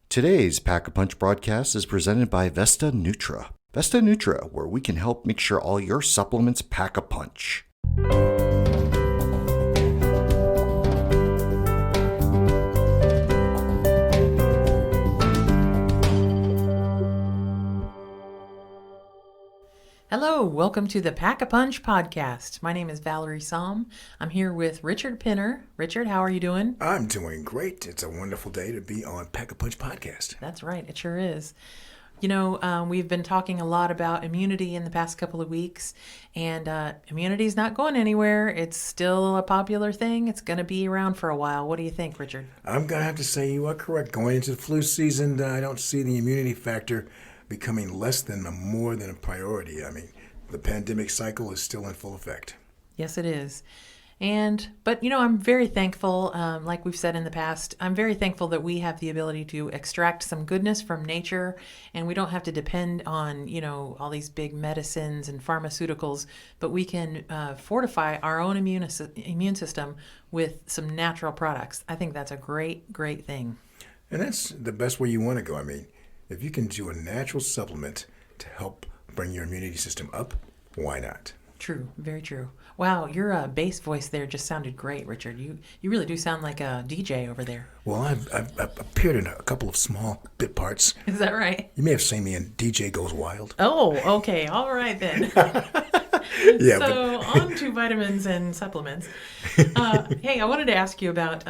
Today's Pack-a-Punch broadcast is presented by Vesta Nutra. Vesta Nutra, where we can help make sure all your supplements pack a punch. Hello, welcome to the Pack-a-Punch podcast. My name is Valerie Somm. I'm here with Richard Pinner. Richard, how are you doing? I'm doing great. It's a wonderful day to be on Pack-a-Punch podcast. That's right, it sure is. You know, we've been talking a lot about immunity in the past couple of weeks, and immunity's not going anywhere. It's still a popular thing. It's going to be around for a while. What do you think, Richard? I'm going to have to say you are correct. Going into the flu season, I don't see the immunity factor becoming less than more than a priority. I mean, the pandemic cycle is still in full effect. Yes, it is. But you know, I'm very thankful, like we've said in the past, I'm very thankful that we have the ability to extract some goodness from nature, and we don't have to depend on, you know, all these big medicines and pharmaceuticals, but we can fortify our own immune system with some natural products. I think that's a great, great thing. And that's the best way you want to go. I mean, if you can do a natural supplement to help bring your immunity system up, why not? True, very true. Wow, your bass voice there just sounded great, Richard. You really do sound like a DJ over there. Well, I've appeared in a couple of small bit parts. Is that right? You may have seen me in DJ Goes Wild. Oh, okay. All right then. Yeah. So on to vitamins and supplements. Hey, I wanted to ask you about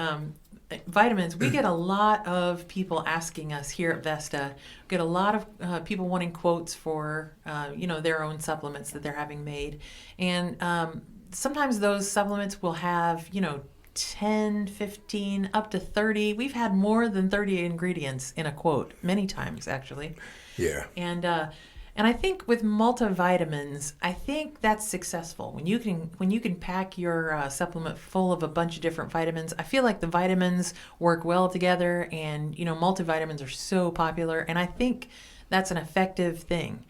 vitamins. We get a lot of people asking us here at Vesta. We get a lot of people wanting quotes for their own supplements that they're having made, and sometimes those supplements will have 10, 15, up to 30. We've had more than 30 ingredients in a quote many times, actually. Yeah. And I think with multivitamins, I think that's successful. When you can pack your supplement full of a bunch of different vitamins, I feel like the vitamins work well together, and multivitamins are so popular, and I think that's an effective thing,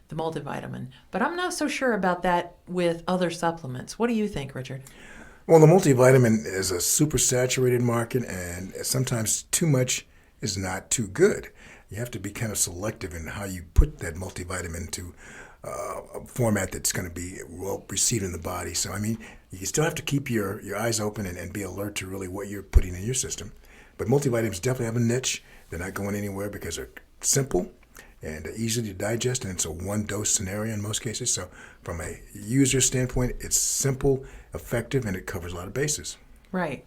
the multivitamin. But I'm not so sure about that with other supplements. What do you think, Richard? Well, the multivitamin is a super saturated market, and sometimes too much is not too good. You have to be kind of selective in how you put that multivitamin to a format that's going to be well received in the body. So, I mean, you still have to keep your eyes open and be alert to really what you're putting in your system. But multivitamins definitely have a niche. They're not going anywhere because they're simple and easy to digest, and it's a one-dose scenario in most cases. So from a user standpoint, it's simple, effective, and it covers a lot of bases. Right.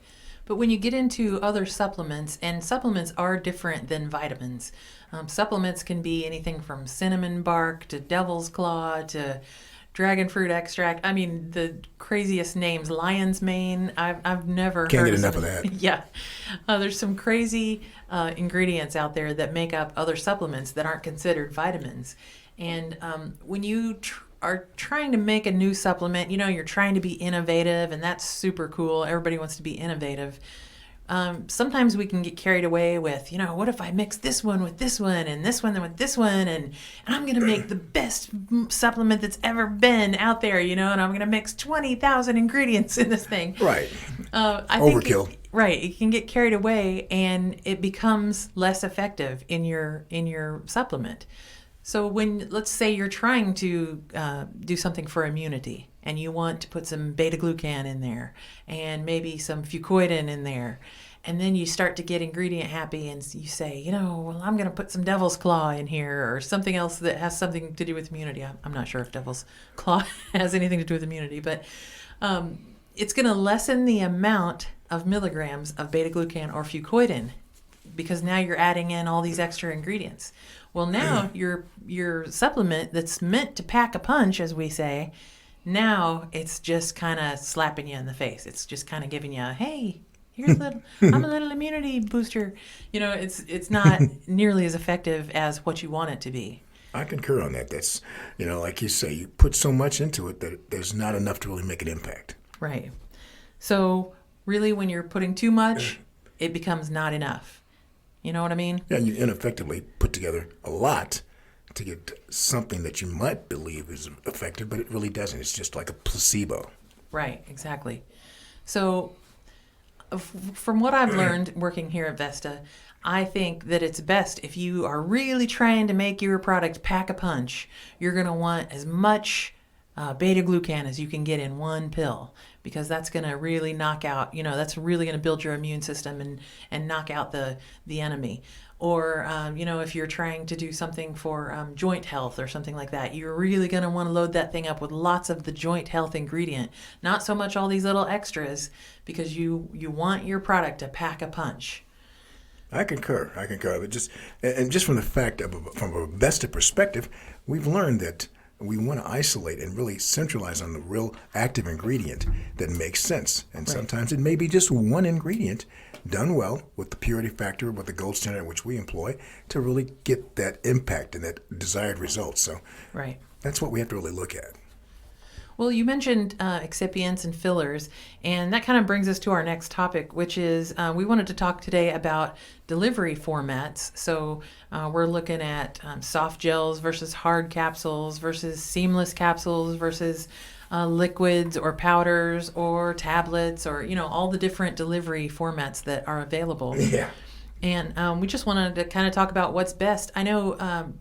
But when you get into other supplements, and supplements are different than vitamins. Supplements can be anything from cinnamon bark to devil's claw to dragon fruit extract. I mean, the craziest names, lion's mane. I've never Can't heard get enough of that. Yeah. There's some crazy ingredients out there that make up other supplements that aren't considered vitamins. And when you are trying to make a new supplement, you're trying to be innovative, and that's super cool. Everybody wants to be innovative. Sometimes we can get carried away with, what if I mix this one with this one and this one with this one, and I'm going to make the best supplement that's ever been out there, and I'm going to mix 20,000 ingredients in this thing. Right. Overkill. Right. It can get carried away, and it becomes less effective in your supplement. So let's say you're trying to do something for immunity, and you want to put some beta-glucan in there and maybe some fucoidan in there, and then you start to get ingredient happy and you say, well, I'm going to put some devil's claw in here or something else that has something to do with immunity. I'm not sure if devil's claw has anything to do with immunity, but it's going to lessen the amount of milligrams of beta-glucan or fucoidan because now you're adding in all these extra ingredients. Well, now your supplement that's meant to pack a punch, as we say, now it's just kind of slapping you in the face. It's just kind of giving you hey, here's I'm a little immunity booster. It's not nearly as effective as what you want it to be. I concur on that. That's, like you say, you put so much into it that there's not enough to really make an impact. Right. So really, when you're putting too much, it becomes not enough. You know what I mean? Yeah, you ineffectively put together a lot to get something that you might believe is effective, but it really doesn't. It's just like a placebo. Right, exactly. So from what I've learned working here at Vesta, I think that it's best if you are really trying to make your product pack a punch. You're going to want as much beta-glucan as you can get in one pill, because that's going to really knock out, that's really going to build your immune system and knock out the enemy. Or, if you're trying to do something for joint health or something like that, you're really going to want to load that thing up with lots of the joint health ingredient, not so much all these little extras, because you want your product to pack a punch. I concur. But just from the fact from a Vesta perspective, we've learned that we want to isolate and really centralize on the real active ingredient that makes sense. And Right. sometimes it may be just one ingredient done well with the purity factor, with the gold standard which we employ, to really get that impact and that desired result. So Right. that's what we have to really look at. Well, you mentioned excipients and fillers, and that kind of brings us to our next topic, which is we wanted to talk today about delivery formats. So we're looking at soft gels versus hard capsules versus seamless capsules versus liquids or powders or tablets, or all the different delivery formats that are available. Yeah. And we just wanted to kind of talk about what's best. I know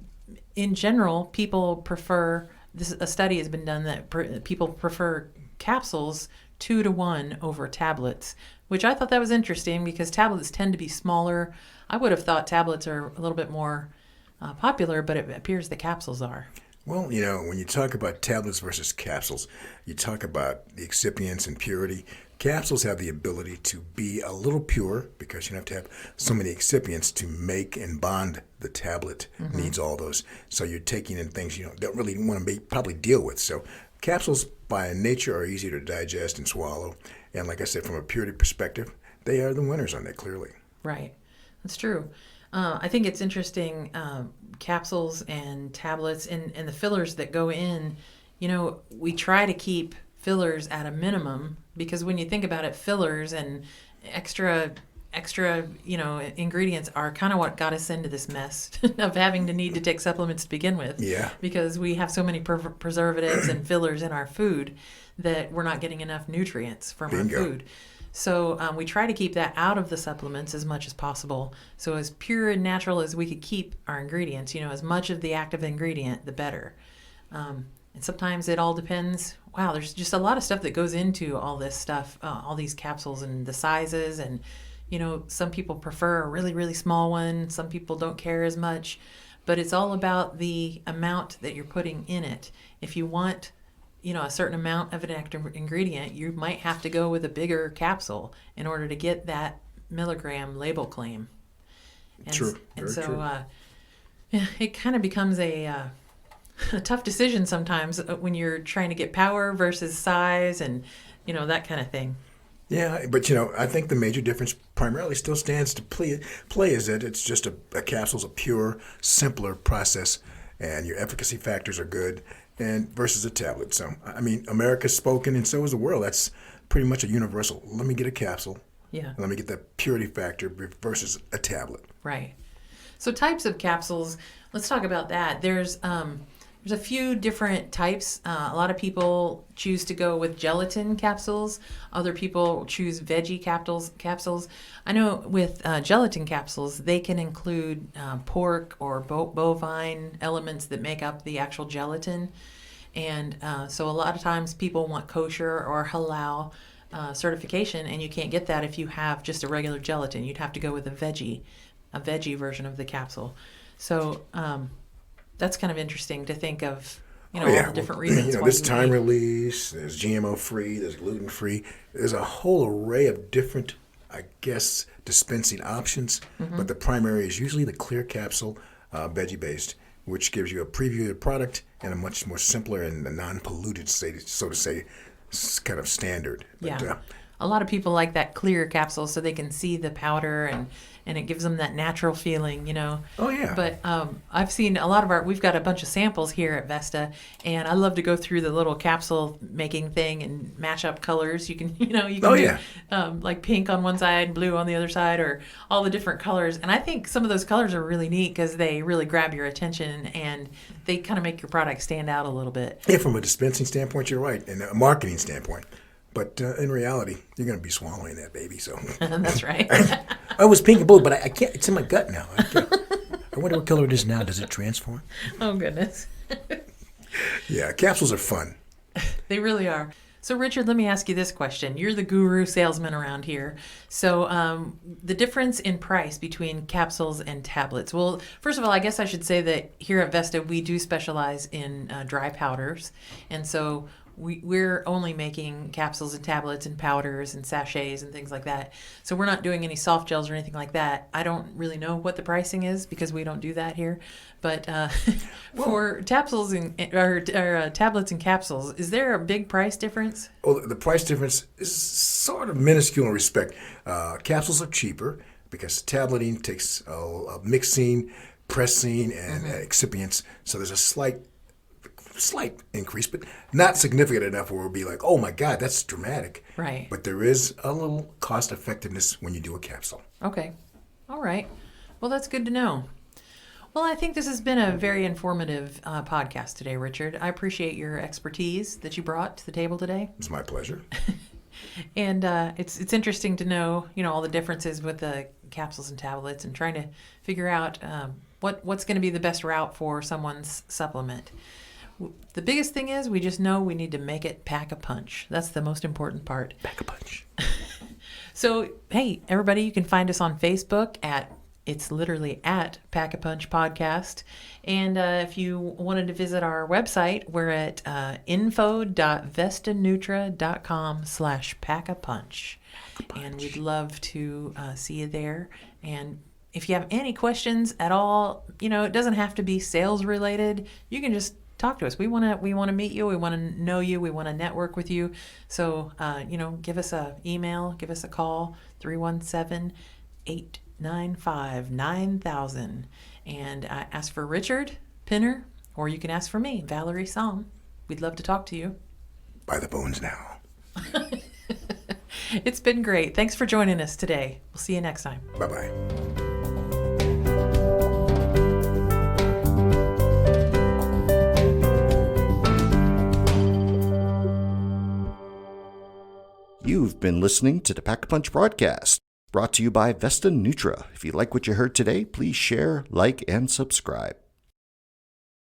in general, people prefer, a study has been done that people prefer capsules 2-to-1 over tablets, which I thought that was interesting because tablets tend to be smaller. I would have thought tablets are a little bit more popular, but it appears the capsules are. Well, when you talk about tablets versus capsules, you talk about the excipients and purity. Capsules have the ability to be a little pure because you don't have to have so many excipients to make and bond. The tablet needs all those. So you're taking in things you don't really want to probably deal with. So capsules by nature are easier to digest and swallow. And like I said, from a purity perspective, they are the winners on that, clearly. Right. That's true. I think it's interesting, capsules and tablets and the fillers that go in, we try to keep fillers at a minimum, because when you think about it, fillers and extra ingredients are kind of what got us into this mess of having to need to take supplements to begin with. Yeah. Because we have so many preservatives and fillers in our food that we're not getting enough nutrients from Bingo. our food. So we try to keep that out of the supplements as much as possible. So as pure and natural as we could keep our ingredients, as much of the active ingredient, the better. And sometimes it all depends. Wow, there's just a lot of stuff that goes into all this stuff, all these capsules and the sizes. And, some people prefer a really, really small one. Some people don't care as much. But it's all about the amount that you're putting in it. If you want a certain amount of an active ingredient, you might have to go with a bigger capsule in order to get that milligram label claim. And, True. And Very so true. it kind of becomes a tough decision sometimes when you're trying to get power versus size and, that kind of thing. Yeah, but I think the major difference primarily still stands to play is that it's just a capsule's a pure, simpler process, and your efficacy factors are good, and versus a tablet. So, America's spoken, and so is the world. That's pretty much a universal. Let me get a capsule. Yeah. Let me get that purity factor versus a tablet. Right. So types of capsules, let's talk about that. There's a few different types. A lot of people choose to go with gelatin capsules. Other people choose veggie capsules. I know with gelatin capsules, they can include pork or bovine elements that make up the actual gelatin. And so a lot of times people want kosher or halal certification, and you can't get that if you have just a regular gelatin. You'd have to go with a veggie version of the capsule. So that's kind of interesting to think of, all the different reasons. There's time release, there's GMO free, there's gluten free. There's a whole array of different, dispensing options. Mm-hmm. But the primary is usually the clear capsule, veggie based, which gives you a preview of the product and a much more simpler and non-polluted, so to say, kind of standard. Yeah. But, a lot of people like that clear capsule so they can see the powder and it gives them that natural feeling, Oh, yeah. But I've seen a lot of we've got a bunch of samples here at Vesta, and I love to go through the little capsule making thing and match up colors. You can, do like pink on one side, blue on the other side, or all the different colors. And I think some of those colors are really neat because they really grab your attention and they kind of make your product stand out a little bit. Yeah, from a dispensing standpoint, you're right. And a marketing standpoint, But in reality, you're going to be swallowing that baby. So That's right. I was pink and blue, but I can't. It's in my gut now. I wonder what color it is now. Does it transform? Oh, goodness. Yeah, capsules are fun. They really are. So, Richard, let me ask you this question. You're the guru salesman around here. So, the difference in price between capsules and tablets. Well, first of all, I guess I should say that here at Vesta, we do specialize in dry powders. And so we're only making capsules and tablets and powders and sachets and things like that. So we're not doing any soft gels or anything like that. I don't really know what the pricing is because we don't do that here. But for capsules or tablets and capsules, is there a big price difference? Well, the price difference is sort of minuscule in respect. Capsules are cheaper because tableting takes mixing, pressing, and excipients. So there's a slight increase, but not significant enough where we'll be like, oh my God, that's dramatic. Right. But there is a little cost effectiveness when you do a capsule. Okay. All right. Well, that's good to know. Well, I think this has been a very informative podcast today, Richard. I appreciate your expertise that you brought to the table today. It's my pleasure. And it's interesting to know, all the differences with the capsules and tablets and trying to figure out what's going to be the best route for someone's supplement. The biggest thing is we just know we need to make it pack a punch. That's the most important part. Pack a punch. So, hey, everybody, you can find us on Facebook it's literally at Pack a Punch Podcast. And if you wanted to visit our website, we're at info.vestanutra.com/packapunch. And we'd love to see you there. And if you have any questions at all, it doesn't have to be sales related. You can just talk to us. We want to meet you. We want to know you. We want to network with you. So, give us an email, give us a call, 317-895-9000. And ask for Richard Pinner, or you can ask for me, Valerie Somm. We'd love to talk to you. By the bones now. It's been great. Thanks for joining us today. We'll see you next time. Bye-bye. You've been listening to the Pack a Punch broadcast, brought to you by Vesta Nutra. If you like what you heard today, please share, like, and subscribe.